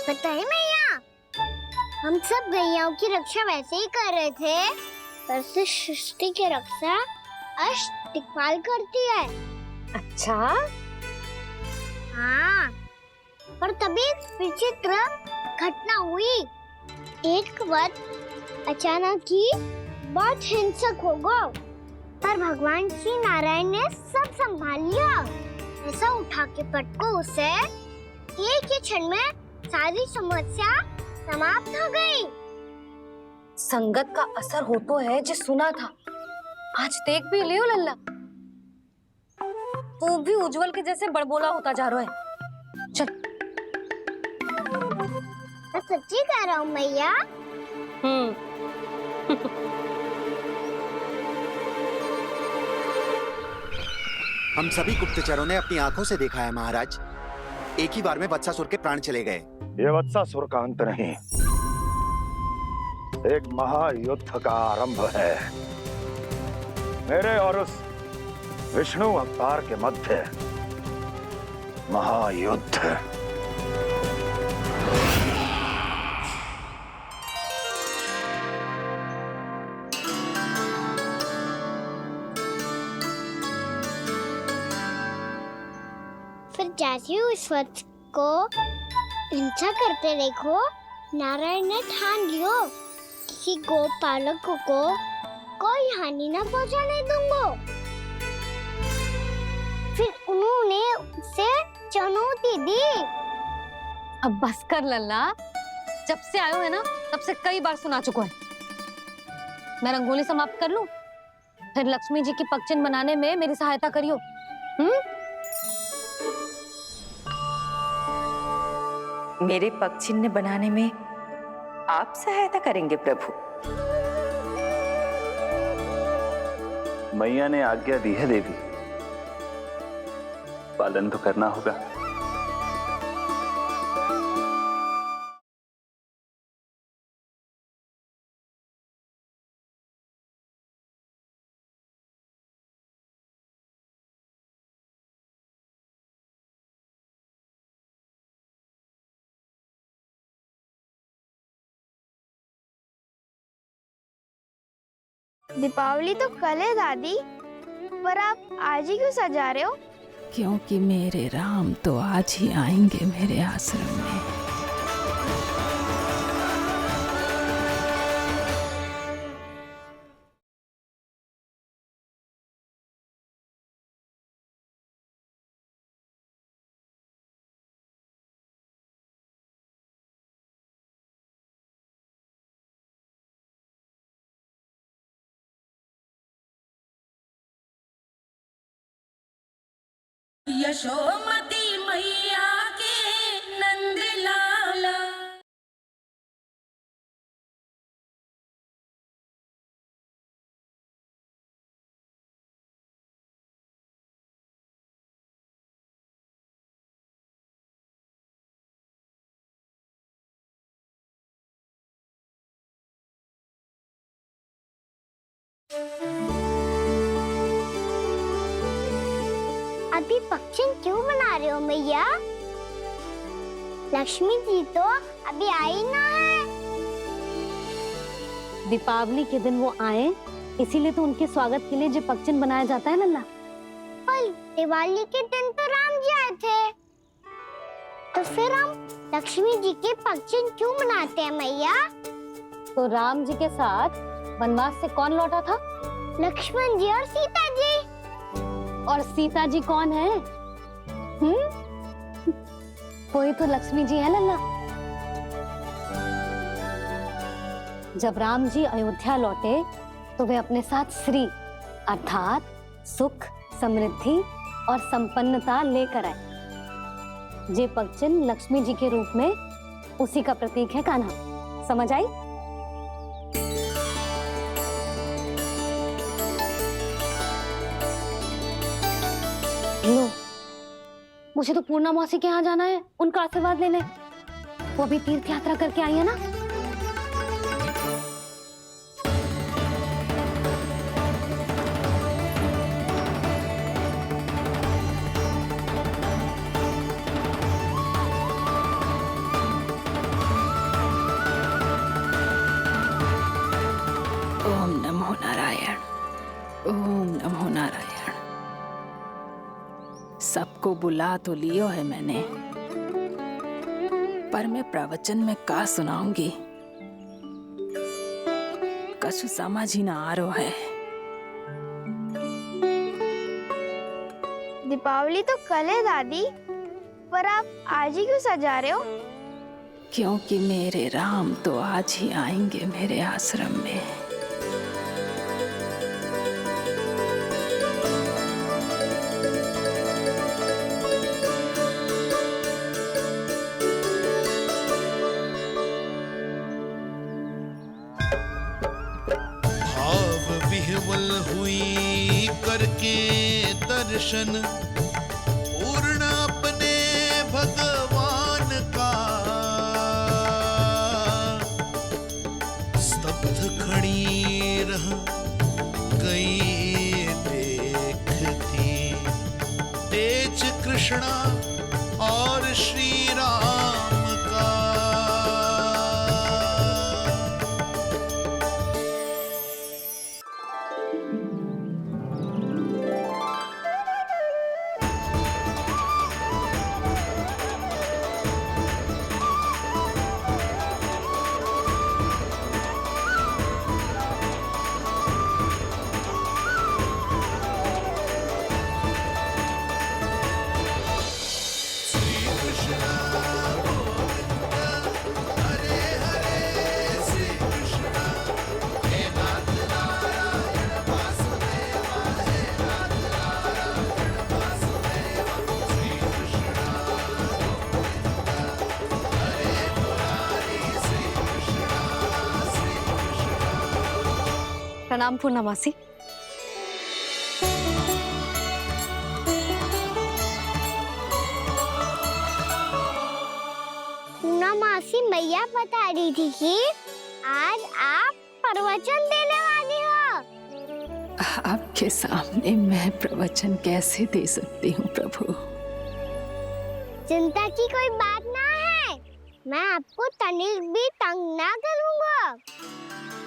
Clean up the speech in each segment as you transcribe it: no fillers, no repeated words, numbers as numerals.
पता है मैया, हम सब गैयाओं की रक्षा वैसे ही कर रहे थे, पर से सृष्टि की रक्षा दिक्पाल करती है। अच्छा? हाँ, पर तभी विचित्र घटना हुई। एक वक्त अचानक ही बहुत हिंसक हो गया, पर भगवान श्री नारायण ने सब संभाल लिया। ऐसा उठा के पटको उसे, एक ही क्षण में सारी समस्या समाप्त हो गई। संगत का असर हो तो है, जो सुना था आज देख भी लियो लल्ला। तू भी उज्जवल के जैसे बड़बोला होता जा रहा है। चल। मैं सच्ची कह रहा हूँ मैया। हम सभी गुप्तचरों ने अपनी आंखों से देखा है महाराज, एक ही बार में वत्सासुर के प्राण चले गए। ये वत्सासुर का अंत नहीं, एक महायुद्ध का आरंभ है। मेरे और उस विष्णु अवतार के मध्य महायुद्ध। फिर जैसे ही उस वक्त को हिंसा करते देखो, नारायण ने ठान लियो किसी गोपालक को कोई हानि न पहुंचाने दूंगा। फिर उन्होंने उसे चुनौती दी। अब बस कर लल्ला, जब से आयो है ना तब से कई बार सुना चुका है। मैं रंगोली समाप्त कर लूं, फिर लक्ष्मी जी की पगचिन बनाने में मेरी सहायता करियो। मेरे पग चिन्ह बनाने में आप सहायता करेंगे प्रभु? मैया ने आज्ञा दी है देवी, पालन तो करना होगा। दीपावली तो कल है दादी, पर आप आज ही क्यों सजा रहे हो? क्योंकि मेरे राम तो आज ही आएंगे मेरे आश्रम में। यशोमती मैया के नंद लाला। अभी पगचिन क्यों बना रहे हो मैया? लक्ष्मी जी तो अभी आई ना है। दीपावली के दिन वो आए, इसीलिए तो उनके स्वागत के लिए जो पगचिन बनाया जाता है लल्ला। पर दिवाली के दिन तो राम जी आए थे, तो फिर हम लक्ष्मी जी के पगचिन क्यों बनाते हैं मैया? तो राम जी के साथ वनवास से कौन लौटा था? लक्ष्मण जी और सीता जी। और सीता जी कौन है? वही तो लक्ष्मी जी है लल्ला। जब राम जी अयोध्या लौटे तो वे अपने साथ श्री अर्थात सुख, समृद्धि और संपन्नता लेकर आए। जे पगचिन लक्ष्मी जी के रूप में उसी का प्रतीक है कान्हा। समझ आई? लो, मुझे तो पूर्णा मौसी के यहाँ जाना है, उनका आशीर्वाद लेने। वो अभी तीर्थ यात्रा करके आई है ना। सबको बुला तो लियो है मैंने, पर मैं प्रवचन में का सुनाऊंगी, कछु समझ ही ना आ रहा है। दीपावली तो कल है दादी, पर आप आज ही क्यों सजा रहे हो? क्योंकि मेरे राम तो आज ही आएंगे मेरे आश्रम में। भाव विह्वल हुई करके दर्शन, पूर्ण अपने भगवान का, स्तब्ध खड़ी रह गई देखती, तेज कृष्णा और श्री राम का। प्रणाम पूर्णमासी। पूर्णमासी मैया बता रही थी कि आज आप प्रवचन देने वाली हो। आपके सामने मैं प्रवचन कैसे दे सकती हूँ प्रभु? चिंता की कोई बात ना है, मैं आपको तनिक भी तंग ना करूँगा।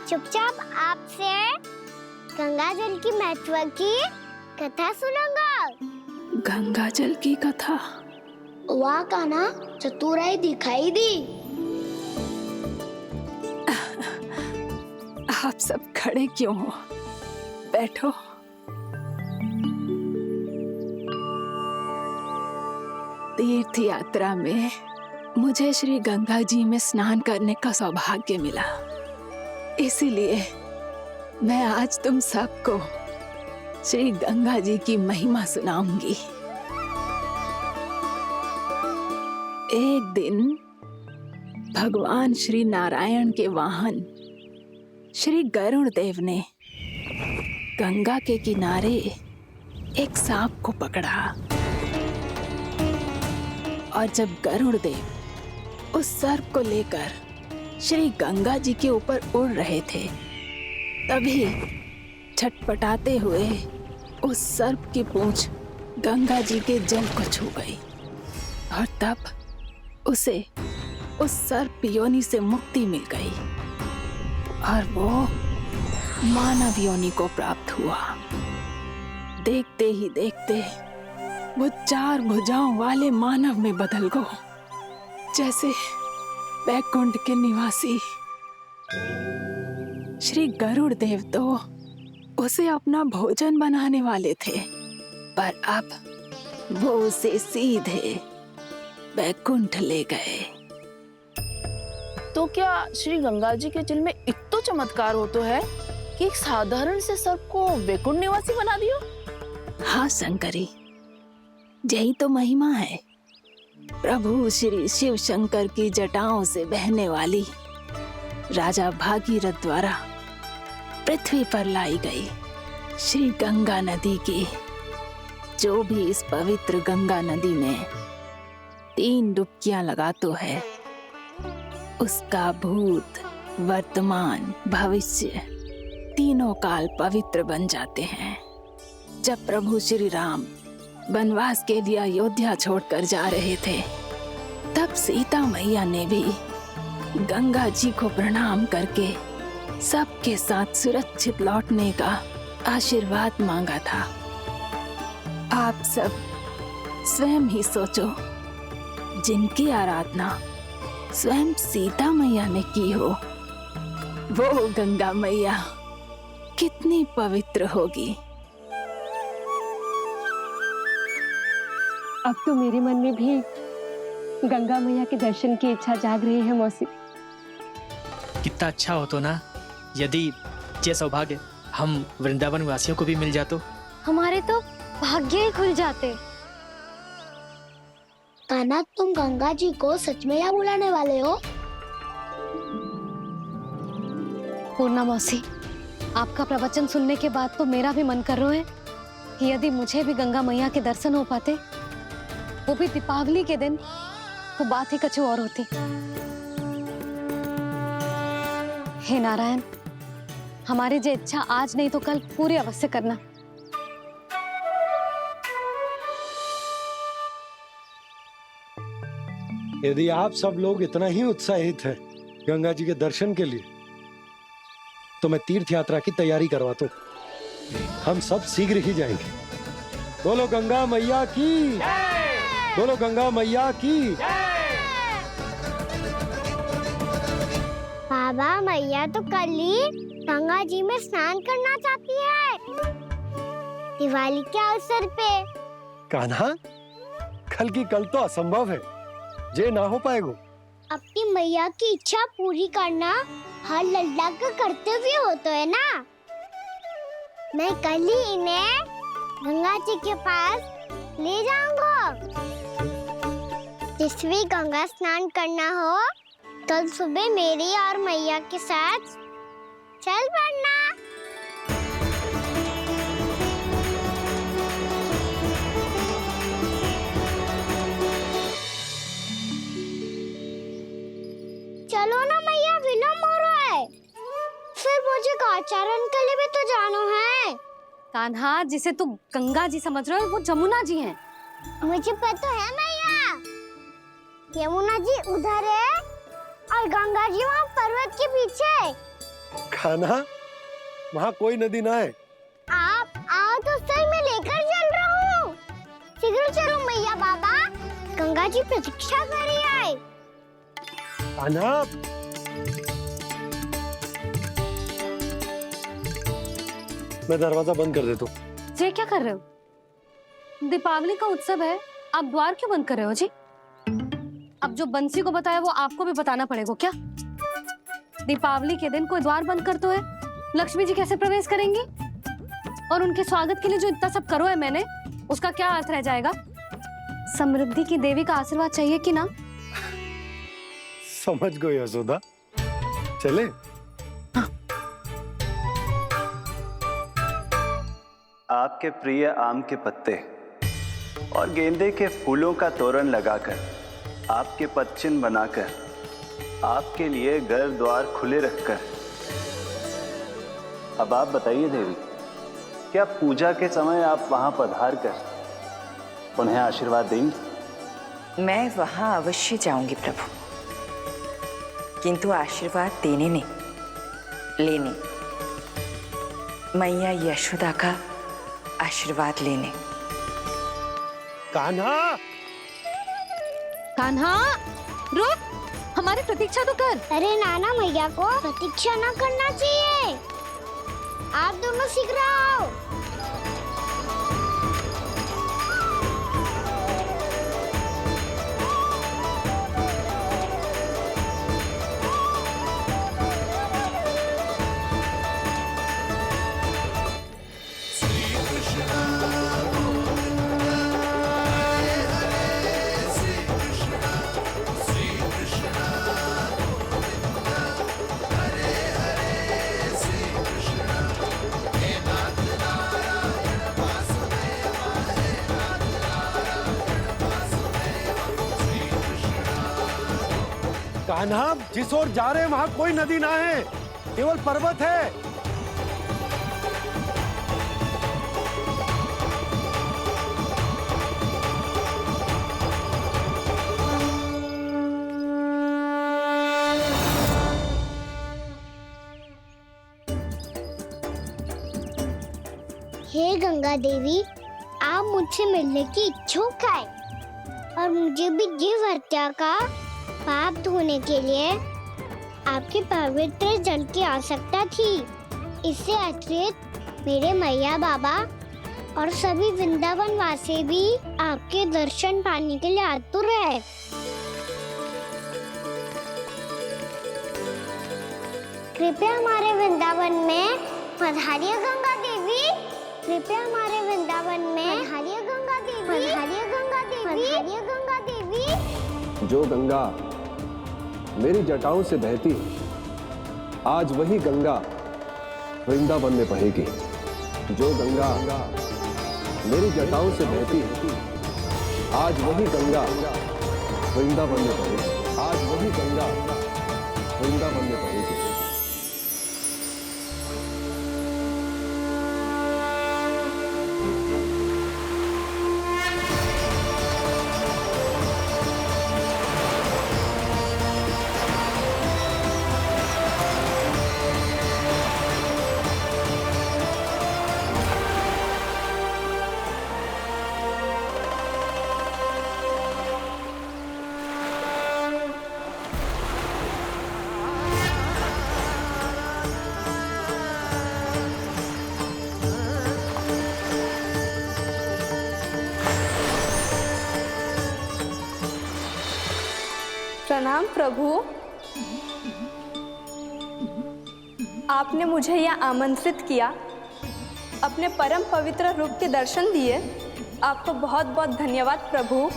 चुपचाप आपसे गंगा जल की महत्व की कथा सुनूंगा। गंगा जल की कथा? वहाँ का ना चतुराई दिखाई दी। आप सब खड़े क्यों हो? बैठो। तीर्थ यात्रा में मुझे श्री गंगा जी में स्नान करने का सौभाग्य मिला, इसीलिए मैं आज तुम सबको श्री गंगा जी की महिमा सुनाऊंगी। एक दिन भगवान श्री नारायण के वाहन श्री गरुड़ देव ने गंगा के किनारे एक सांप को पकड़ा, और जब गरुड़ देव उस सर्प को लेकर श्री गंगा जी के ऊपर उड़ रहे थे, तभी छटपटाते हुए उस सर्प की पूंछ गंगा जी के जल को छू गई, और तब उसे उस सर्प योनि से मुक्ति मिल गई और वो मानव योनि को प्राप्त हुआ। देखते ही देखते वो 4 भुजाओं वाले मानव में बदल गया, जैसे वैकुंठ के निवासी। श्री गरुड़ देव तो उसे अपना भोजन बनाने वाले थे, पर अब वो उसे सीधे वैकुंठ ले गए। तो क्या श्री गंगा जी के जल में इतना चमत्कार हो तो है कि एक साधारण से सर्प को वैकुंठ निवासी बना दियो? हाँ शंकरी, यही तो महिमा है। प्रभु श्री शिव शंकर की जटाओं से बहने वाली राजा भागीरथ द्वारा पृथ्वी पर लाई गई श्री गंगा नदी की, जो भी इस पवित्र गंगा नदी में 3 डुबकियां लगातो है, उसका भूत, वर्तमान, भविष्य तीनों काल पवित्र बन जाते हैं। जब प्रभु श्री राम वनवास के लिए अयोध्या छोड़कर जा रहे थे, तब सीता मैया ने भी गंगा जी को प्रणाम करके सबके साथ सुरक्षित लौटने का आशीर्वाद मांगा था। आप सब स्वयं ही सोचो, जिनकी आराधना स्वयं सीता मैया ने की हो, वो गंगा मैया कितनी पवित्र होगी। अब तो मेरे मन में भी गंगा मैया के दर्शन की इच्छा जाग रही है मौसी। कितना अच्छा हो तो ना यदि ये सौभाग्य हम वृंदावन वासियों को भी मिल जातो। हमारे तो भाग्य ही खुल जाते। कान्हा, तुम गंगा जी को सच में यहाँ बुलाने वाले हो? पूर्णा मौसी, आपका प्रवचन सुनने के बाद तो मेरा भी मन कर रहा है कि यदि मुझे भी गंगा मैया के दर्शन हो पाते, वो भी दीपावली के दिन, तो बात ही कुछ और होती। हे नारायण, हमारी जो इच्छा आज नहीं तो कल पूरी अवश्य करना। यदि आप सब लोग इतना ही उत्साहित हैं गंगा जी के दर्शन के लिए, तो मैं तीर्थ यात्रा की तैयारी करवाता हूँ। हम सब शीघ्र ही जाएंगे। बोलो गंगा मैया की, बोलो गंगा मैया की। बाबा, मैया तो कल ही गंगा जी में स्नान करना चाहती है, दिवाली के अवसर पे। कान्हा, कल की कल तो असंभव है, जे ना हो पाएगा। अपनी मैया की इच्छा पूरी करना हर लल्ला का कर्तव्य होता है ना। मैं कल ही इन्हें गंगा जी के पास ले जाऊंगा। जिस भी गंगा स्नान करना हो, कल सुबह मेरी और मैया के साथ चल पड़ना। चलो ना मैया, विलम्ब हो रहा है। फिर मुझे गौचारण के लिए भी तो जाना है। कान्हा, जिसे तू गंगा जी समझ रहे हो, वो जमुना जी हैं। मुझे पता है मैया, यमुना जी उधर है और गंगा जी वहाँ पर्वत के पीछे। कान्हा, वहाँ कोई नदी ना है। आप आओ तो सही, मैं लेकर चल रहा हूँ। शीघ्र चलो मैया। बाबा, गंगा जी प्रतीक्षा कर रही है। कान्हा, मैं दरवाजा बंद कर देता हूँ। ये क्या कर रहे हो? दीपावली का उत्सव है, आप द्वार क्यों बंद कर रहे हो जी? अब जो बंसी को बताया वो आपको भी बताना पड़ेगा क्या? दीपावली के दिन कोई द्वार बंद कर तो है, लक्ष्मी जी कैसे प्रवेश करेंगी? और उनके स्वागत के लिए जो इतना सब करो है मैंने, उसका क्या अर्थ रह जाएगा? समृद्धि की देवी का आशीर्वाद चाहिए कि ना? समझ गई यशोदा, चले। आपके प्रिय आम के पत्ते और गेंदे के फूलों का तोरण लगाकर, आपके पदचिन्ह बनाकर, आपके लिए घर द्वार खुले रखकर, अब आप बताइए देवी, क्या पूजा के समय आप वहां पधार कर उन्हें आशीर्वाद देंगी? मैं वहां अवश्य जाऊंगी प्रभु, किंतु आशीर्वाद देने नहीं, लेने, मैया यशोदा का आशीर्वाद लेने। कान्हा, कान्हा, रुक, हमारी प्रतीक्षा तो कर। अरे नाना, मैया को प्रतीक्षा ना करना चाहिए। आप दोनों शीघ्र आओ। कान्हा, जिस ओर जा रहे हैं वहां कोई नदी ना है, केवल पर्वत है। हे गंगा देवी, आप मुझसे मिलने की इच्छुक है और मुझे भी जीव हत्या का पाप धोने के लिए आपके पवित्र जल की आवश्यकता थी। इससे अतिरिक्त मेरे मैया बाबा और सभी वृंदावन वासी भी आपके दर्शन पाने के लिए आतुर है। कृपया हमारे वृंदावन में पधारिए गंगा देवी। कृपया हमारे वृंदावन में पधारिए गंगा देवी। पधारिए गंगा देवी। पधारिए गंगा देवी। जो गंगा मेरी जटाओं से बहती है, आज वही गंगा वृंदावन में बहेगी। जो गंगा मेरी जटाओं से बहती है, आज वही गंगा वृंदावन में बहेगी। आज वही गंगा वृंदावन में बहेगी। प्रणाम प्रभु। आपने मुझे यहाँ आमंत्रित किया, अपने परम पवित्र रूप के दर्शन दिए। आपको बहुत बहुत धन्यवाद प्रभु।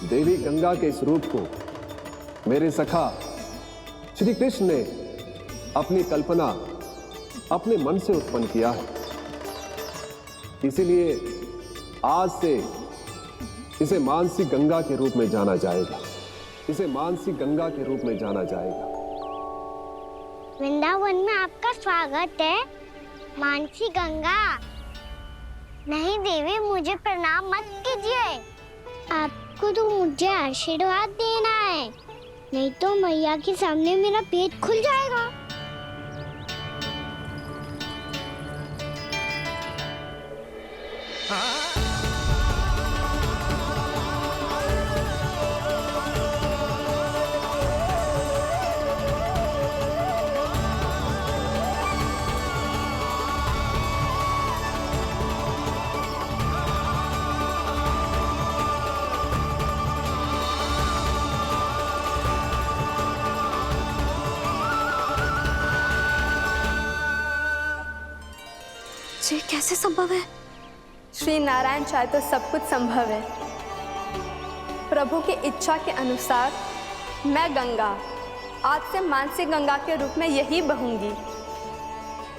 देवी गंगा के इस रूप को मेरे सखा श्री कृष्ण ने अपनी कल्पना अपने मन से उत्पन्न किया है। इसीलिए आज से इसे मानसी गंगा के रूप में जाना जाएगा। इसे मानसी गंगा के रूप में जाना जाएगा। वृंदावन में आपका स्वागत है मानसी गंगा। नहीं देवी, मुझे प्रणाम मत कीजिए। आपको तो मुझे आशीर्वाद देना है, नहीं तो मैया के सामने मेरा पेट खुल जाएगा। ये कैसे संभव है? श्री नारायण चाहे तो सब कुछ संभव है। प्रभु की इच्छा के अनुसार मैं गंगा आज से मानसी गंगा के रूप में यही बहूंगी,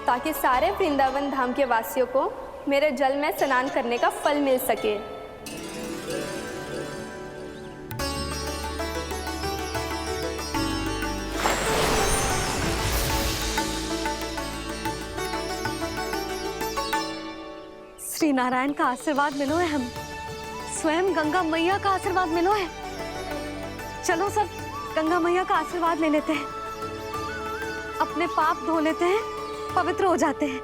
ताकि सारे वृंदावन धाम के वासियों को मेरे जल में स्नान करने का फल मिल सके। श्री नारायण का आशीर्वाद मिलो है, हम स्वयं गंगा मैया का आशीर्वाद मिलो है। चलो सब गंगा मैया का आशीर्वाद ले लेते हैं, अपने पाप धो लेते हैं, पवित्र हो जाते हैं।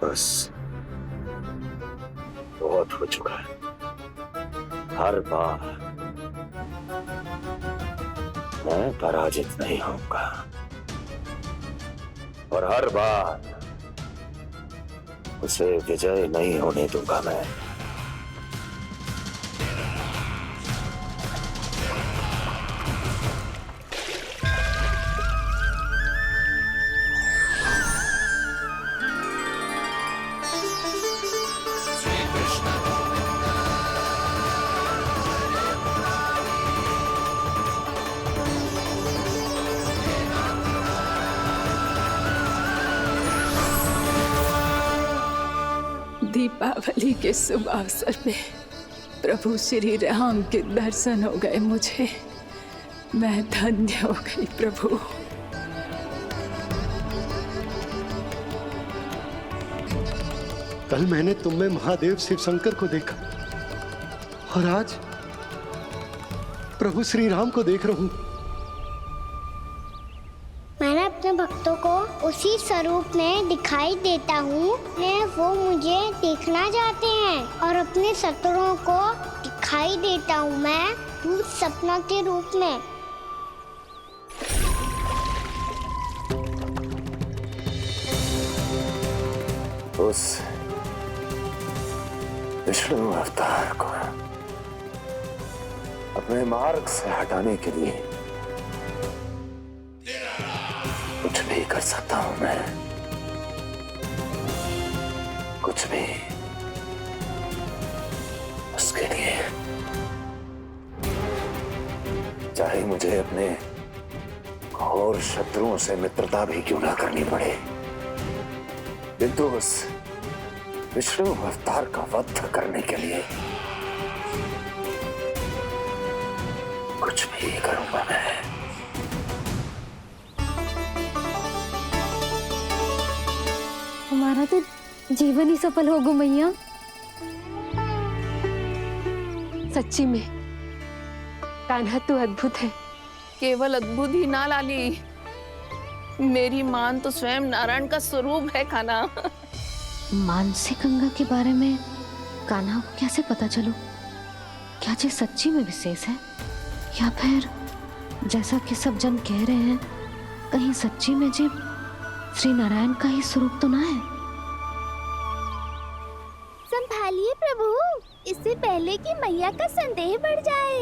बस बहुत हो चुका है। हर बार मैं पराजित नहीं होऊंगा और हर बार उसे विजय नहीं होने दूंगा मैं। दीपावली के शुभ अवसर पे प्रभु श्री राम के दर्शन हो गए मुझे। मैं धन्य हो गई प्रभु। कल मैंने तुम में महादेव शिव शंकर को देखा और आज प्रभु श्री राम को देख रहा हूं। मैंने अपने भक्तों को उसी स्वरूप में दिखाई देता हूँ। वो मुझे देखना चाहते हैं और अपने शत्रुओं को दिखाई देता हूँ मैं भूत सपना के रूप में। उस विष्णु अवतार को अपने मार्ग से हटाने के लिए कुछ भी कर सकता हूं मैं, कुछ भी। उसके लिए चाहे मुझे अपने घोर शत्रुओं से मित्रता भी क्यों ना करनी पड़े, किंतु उस विष्णु अवतार का वध करने के लिए कुछ भी करूंगा मैं। हमारा तो जीवन ही सफल हो गो मैया। सच्ची में कान्हा तू अद्भुत है। केवल अद्भुत ही ना लाली, मेरी मान तो स्वयं नारायण का स्वरूप है कान्हा। मानसी गंगा के बारे में कान्हा को कैसे पता चलो? क्या ये सच्ची में विशेष है या फिर जैसा कि सब जन कह रहे हैं कहीं सच्ची में जी श्री नारायण का ही स्वरूप तो ना है? संभालिए प्रभु, इससे पहले कि मैया का संदेह बढ़ जाए।